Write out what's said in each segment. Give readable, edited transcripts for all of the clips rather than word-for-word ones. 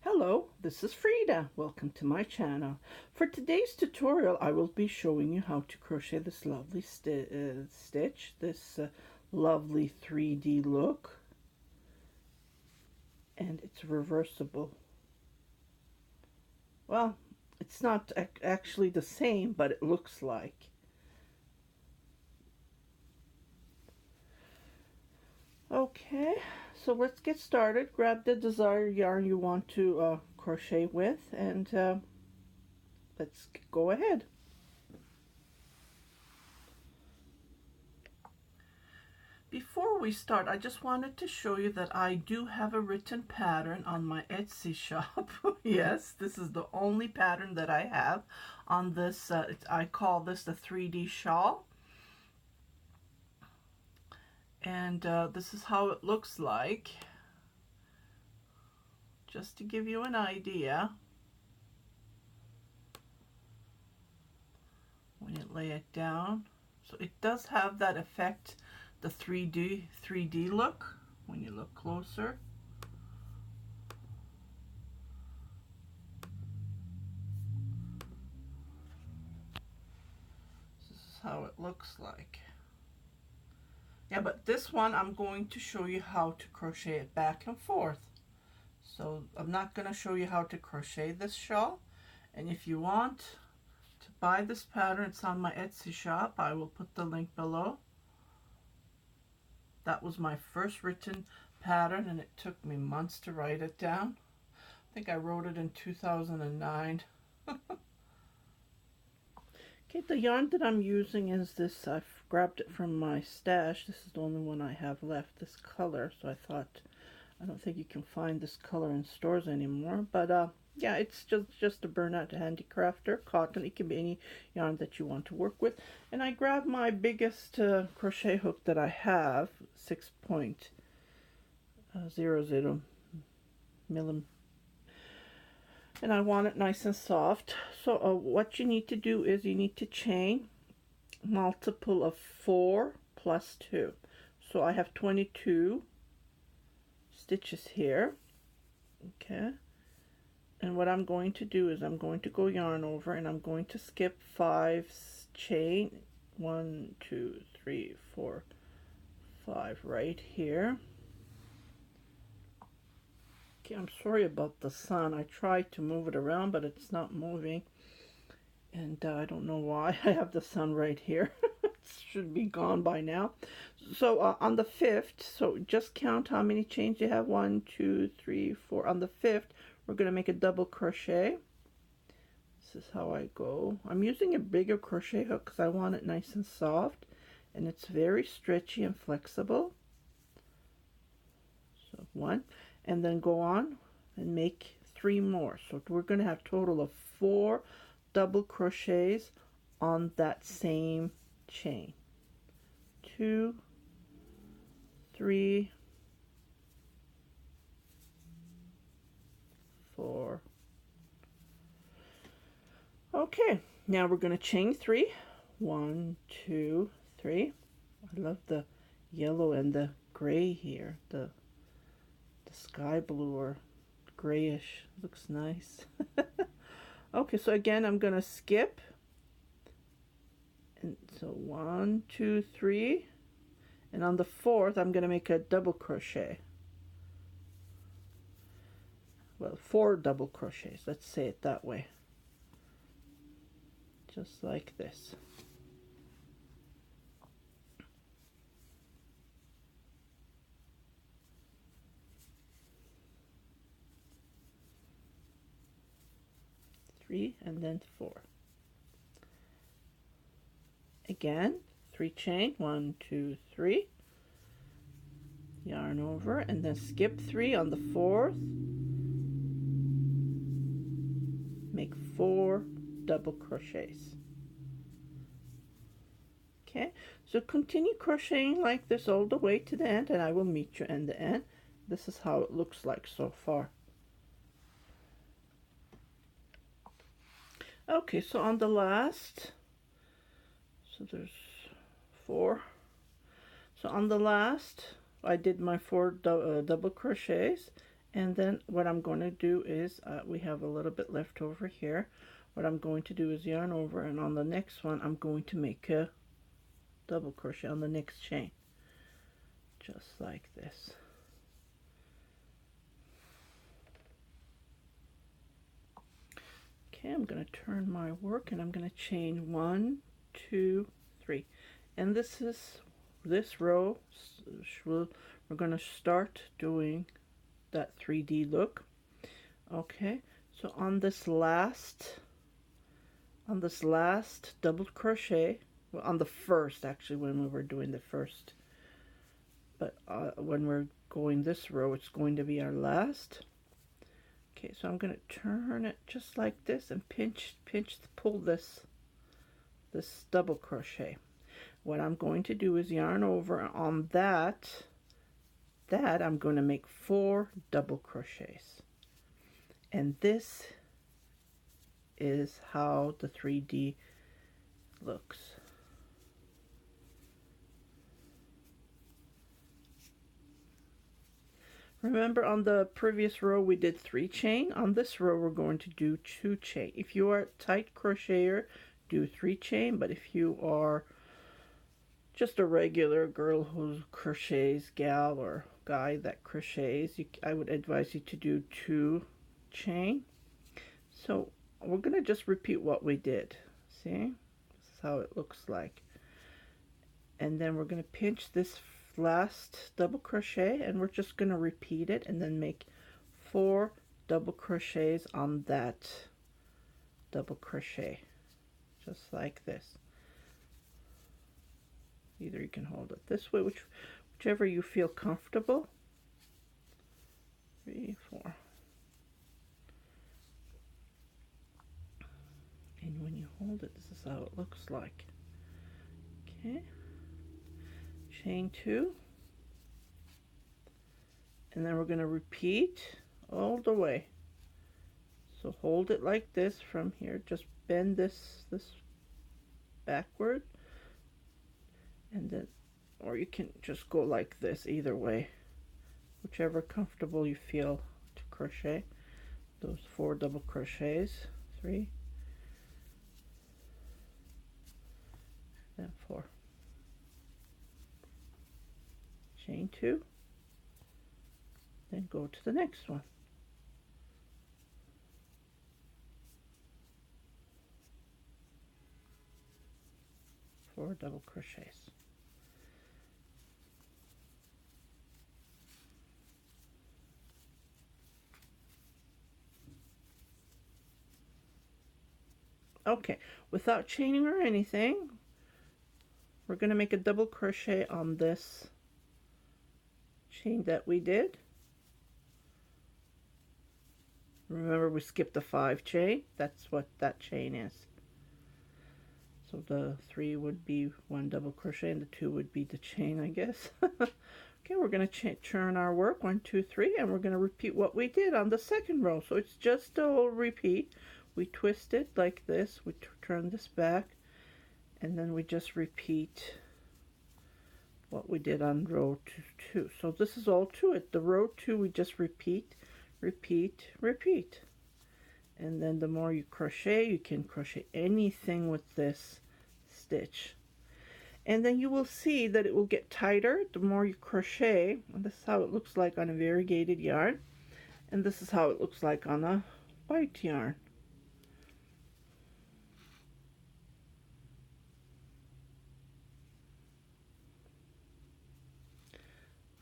Hello, this is Frida. Welcome to my channel. For today's tutorial, I will be showing you how to crochet this lovely stitch, this lovely 3D look, and it's reversible. Well, it's not actually the same, but it looks like. Okay, so let's get started. Grab the desired yarn you want to crochet with, and let's go ahead. Before we start, I just wanted to show you that I do have a written pattern on my Etsy shop. Yes, this is the only pattern that I have on this. I call this the 3D shawl. And this is how it looks like. Just to give you an idea. When you lay it down. So it does have that effect, the 3D look, when you look closer. This is how it looks like. Yeah, but this one I'm going to show you how to crochet it back and forth. So I'm not going to show you how to crochet this shawl. And if you want to buy this pattern, it's on my Etsy shop. I will put the link below. That was my first written pattern, and it took me months to write it down. I think I wrote it in 2009. Okay, the yarn that I'm using is this. I've grabbed it from my stash. This is the only one I have left, this color. So I thought, I don't think you can find this color in stores anymore. But yeah, it's just a Burnout Handicrafter cotton. It can be any yarn that you want to work with. And I grabbed my biggest crochet hook that I have, 6.00 millimeter. And I want it nice and soft. So what you need to do is you need to chain multiple of 4 plus 2. So I have 22 stitches here. Okay. And what I'm going to do is I'm going to go yarn over, and I'm going to skip 5 chain. 1, 2, 3, 4, 5 right here. Okay, I'm sorry about the sun. I tried to move it around, but it's not moving. And I don't know why. I have the sun right here. It should be gone by now. So on the 5th, so just count how many chains you have. 1, 2, 3, 4. On the 5th, we're going to make a double crochet. This is how I go. I'm using a bigger crochet hook because I want it nice and soft. And it's very stretchy and flexible. So 1. And then go on and make 3 more. So we're going to have a total of 4 double crochets on that same chain. 2, 3, 4. Okay, now we're going to chain 3. 1, 2, 3. I love the yellow and the gray here. The sky blue or grayish. Looks nice. Okay, so again, I'm going to skip. And so 1, 2, 3. And on the 4th, I'm going to make a double crochet. Well, 4 double crochets. Let's say it that way. Just like this. And then 4. Again, 3 chain, 1, 2, 3. Yarn over, and then skip 3 on the 4th. Make 4 double crochets. Okay, so continue crocheting like this all the way to the end, and I will meet you in the end. This is how it looks like so far. Okay, so on the last, so there's 4. So on the last, I did my 4 double crochets, And then what I'm going to do is, we have a little bit left over here. What I'm going to do is yarn over, and on the next one I'm going to make a double crochet on the next chain, just like this. Okay, I'm going to turn my work, and I'm going to chain 1, 2, 3, and this is this row. We're going to start doing that 3D look. Okay, so on this last double crochet, well, on the first, actually, when we were doing the first, but when we're going this row, it's going to be our last. Okay, so I'm going to turn it just like this and pull this double crochet. What I'm going to do is yarn over on that I'm going to make 4 double crochets, and this is how the 3D looks. Remember, on the previous row we did 3 chain. On this row we're going to do 2 chain. If you are a tight crocheter, do 3 chain, but if you are just a regular girl who crochets, gal or guy that crochets, I would advise you to do 2 chain. So we're going to just repeat what we did. See? This is how it looks like. And then we're going to pinch this last double crochet, and we're just going to repeat it and then make 4 double crochets on that double crochet, just like this. Either you can hold it this way, whichever you feel comfortable. 3, 4. And when you hold it, this is how it looks like. Okay. Chain 2, and then we're going to repeat all the way. So hold it like this from here, just bend this backward, and then, or you can just go like this, either way, whichever comfortable you feel to crochet those 4 double crochets. 3, then 4. Chain 2, then go to the next one. 4 double crochets. Okay, without chaining or anything, we're going to make a double crochet on this chain that we did. Remember, we skipped the 5 chain. That's what that chain is. So the 3 would be 1 double crochet, and the 2 would be the chain, I guess. Okay, we're going to turn our work 1, 2, 3, and we're going to repeat what we did on the second row. So it's just a whole repeat. We twist it like this, we turn this back, and then we just repeat what we did on row 2. So this is all to it. The row 2, we just repeat, repeat, repeat. And then the more you crochet, you can crochet anything with this stitch. And then you will see that it will get tighter the more you crochet. And this is how it looks like on a variegated yarn. And this is how it looks like on a white yarn.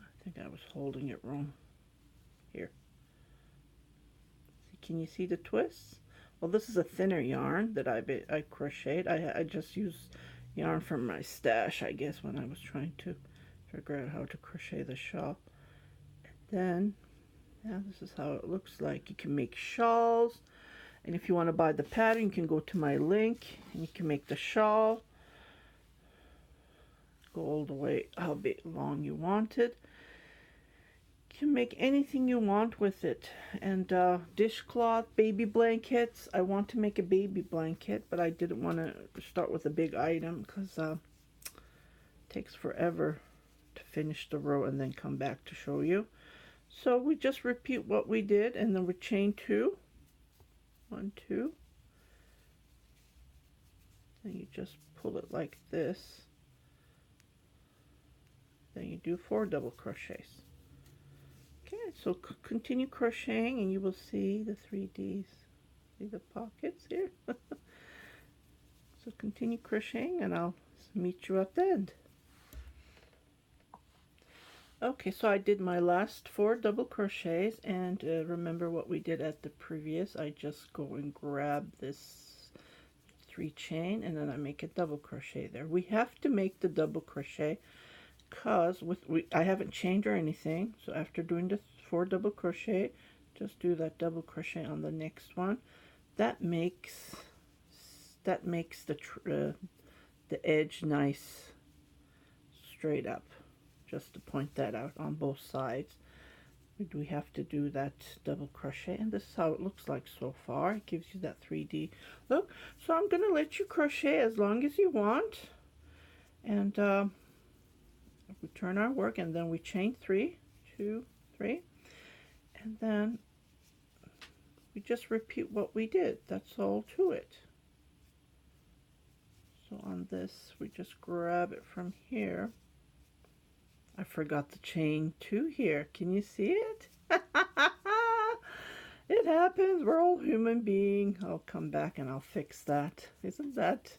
I think I was holding it wrong. Here. Can you see the twists? Well, this is a thinner yarn that I crocheted. I just used yarn from my stash, I guess, when I was trying to figure out how to crochet the shawl. And then, yeah, this is how it looks like. You can make shawls, and if you want to buy the pattern, you can go to my link, and you can make the shawl. Go all the way how big long you want it. You can make anything you want with it. And dishcloth, baby blankets. I want to make a baby blanket, but I didn't want to start with a big item because it takes forever to finish the row and then come back to show you. So we just repeat what we did, and then we chain 2, 1, 2, then you just pull it like this, then you do 4 double crochets. Okay, so continue crocheting and you will see the 3Ds. See the pockets here? So continue crocheting and I'll meet you at the end. Okay, so I did my last 4 double crochets, and remember what we did at the previous. I just go and grab this 3 chain and then I make a double crochet there. We have to make the double crochet because I haven't chained or anything, so after doing the 4 double crochet, just do that double crochet on the next one. That makes the edge nice straight up, just to point that out on both sides. We have to do that double crochet, and this is how it looks like so far. It gives you that 3D look. So I'm going to let you crochet as long as you want, and we turn our work, and then we chain 3, 2, 3, and then we just repeat what we did. That's all to it. So on this, we just grab it from here. I forgot to chain 2 here. Can you see it? It happens. We're all human beings. I'll come back and I'll fix that. Isn't that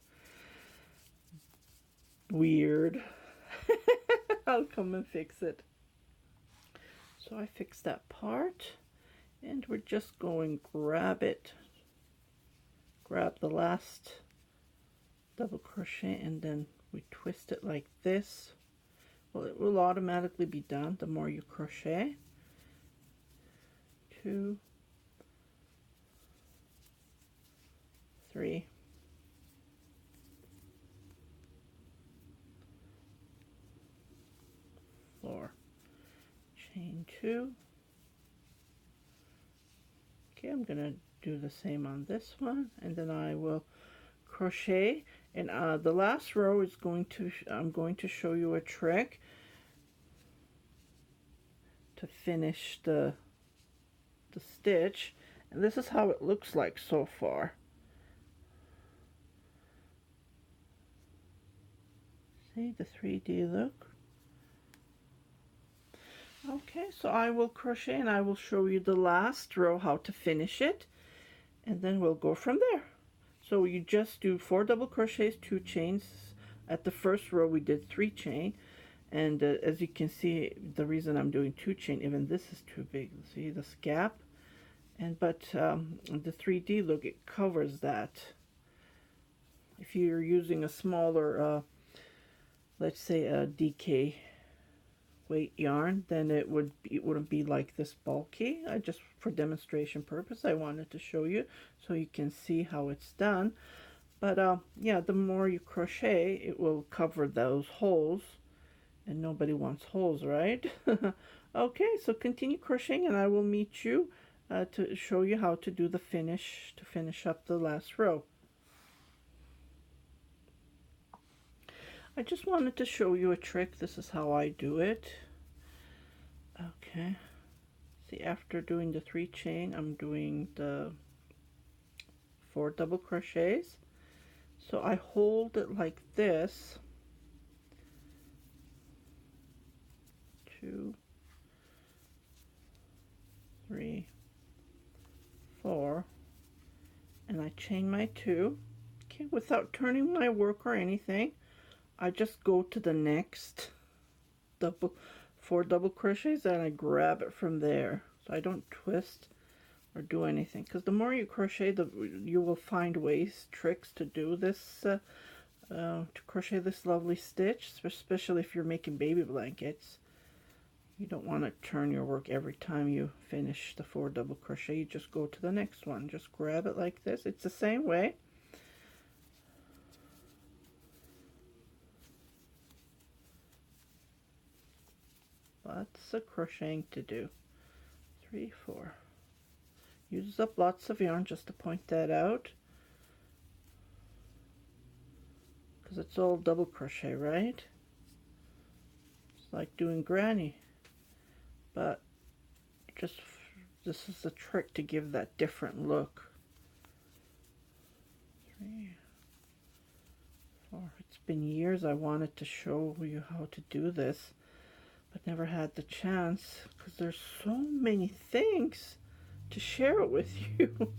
weird? I'll come and fix it. So I fixed that part, and we're just going grab it. Grab the last double crochet, and then we twist it like this. Well, it will automatically be done the more you crochet. 2, 3, 4, chain 2. Okay, I'm gonna do the same on this one, and then I will crochet, and the last row is I'm going to show you a trick to finish the stitch, and this is how it looks like so far. See the 3D look? Okay, so I will crochet and I will show you the last row how to finish it, and then we'll go from there. So you just do 4 double crochets, 2 chains. At the first row we did 3 chain, and as you can see, the reason I'm doing 2 chain, even this is too big. See this gap? But the 3D look, it covers that. If you're using a smaller, let's say a DK weight yarn, then it wouldn't be like this bulky. Just for demonstration purpose, I wanted to show you so you can see how it's done. But yeah, the more you crochet, it will cover those holes, and nobody wants holes, right? Okay, so continue crocheting and I will meet you to show you how to do the finish, to finish up the last row. I just wanted to show you a trick. This is how I do it. Okay, see, after doing the 3 chain, I'm doing the 4 double crochets. So I hold it like this, 2, 3, 4, and I chain my 2. Okay, without turning my work or anything, I just go to the next 4 double crochets and I grab it from there. So I don't twist or do anything, because the more you crochet, you will find ways, tricks to do this, to crochet this lovely stitch, especially if you're making baby blankets. You don't want to turn your work every time you finish the 4 double crochet. You just go to the next one. Just grab it like this. It's the same way. Lots of crocheting to do. 3, 4. Uses up lots of yarn, just to point that out, because it's all double crochet, right? It's like doing granny, but Just, this is a trick to give that different look. 3, 4. It's been years I wanted to show you how to do this, but never had the chance because there's so many things to share it with you.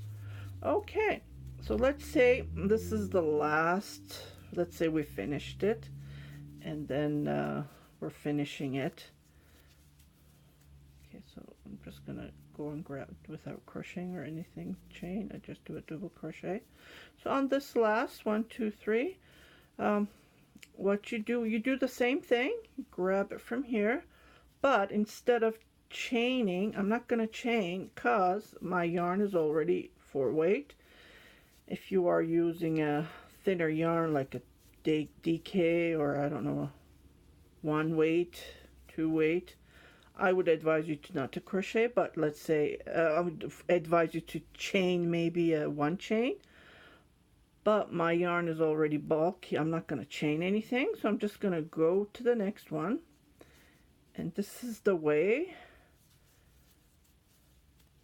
Okay, so let's say this is the last, let's say we finished it, and then we're finishing it. Okay, so I'm just gonna go and grab it without crocheting or anything chain. I just do a double crochet. So on this last 1, 2, 3, what you do the same thing. You grab it from here, but instead of chaining, I'm not going to chain because my yarn is already 4 weight. If you are using a thinner yarn like a DK or I don't know, 1 weight, 2 weight, I would advise you to not to crochet, but let's say I would advise you to chain maybe a 1 chain. But my yarn is already bulky. I'm not going to chain anything, so I'm just going to go to the next one. And this is the way,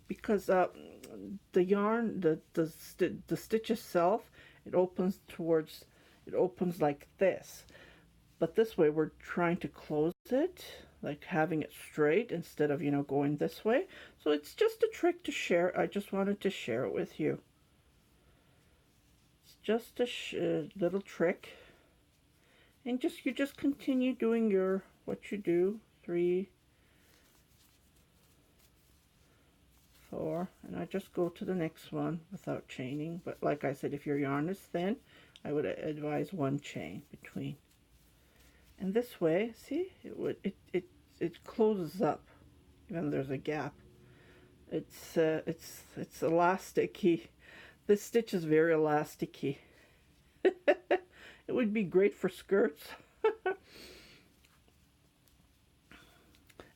because the yarn, the stitch itself, it opens like this. But this way we're trying to close it, like having it straight instead of, you know, going this way. So it's just a trick to share. I just wanted to share it with you. It's just a little trick. And you just continue doing what you do. 3, 4, and I just go to the next one without chaining. But like I said, if your yarn is thin, I would advise 1 chain between. And this way, see, it closes up, even there's a gap. It's elasticy. This stitch is very elasticy. It would be great for skirts.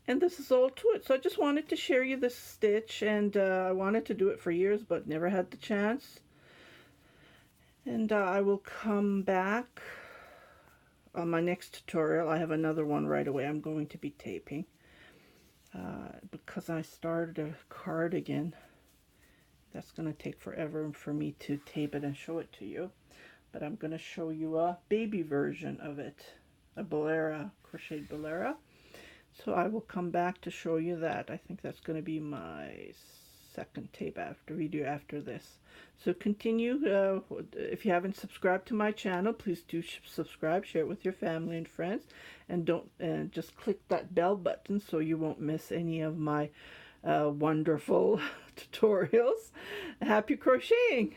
And this is all to it. So I just wanted to share you this stitch, and I wanted to do it for years but never had the chance. And I will come back on my next tutorial. I have another one right away I'm going to be taping because I started a cardigan. That's going to take forever for me to tape it and show it to you. But I'm going to show you a baby version of it, a bolera, crocheted bolera. So I will come back to show you that. I think that's going to be my second video after this. So continue. If you haven't subscribed to my channel, please do subscribe, share it with your family and friends, and just click that bell button so you won't miss any of my wonderful tutorials. Happy crocheting!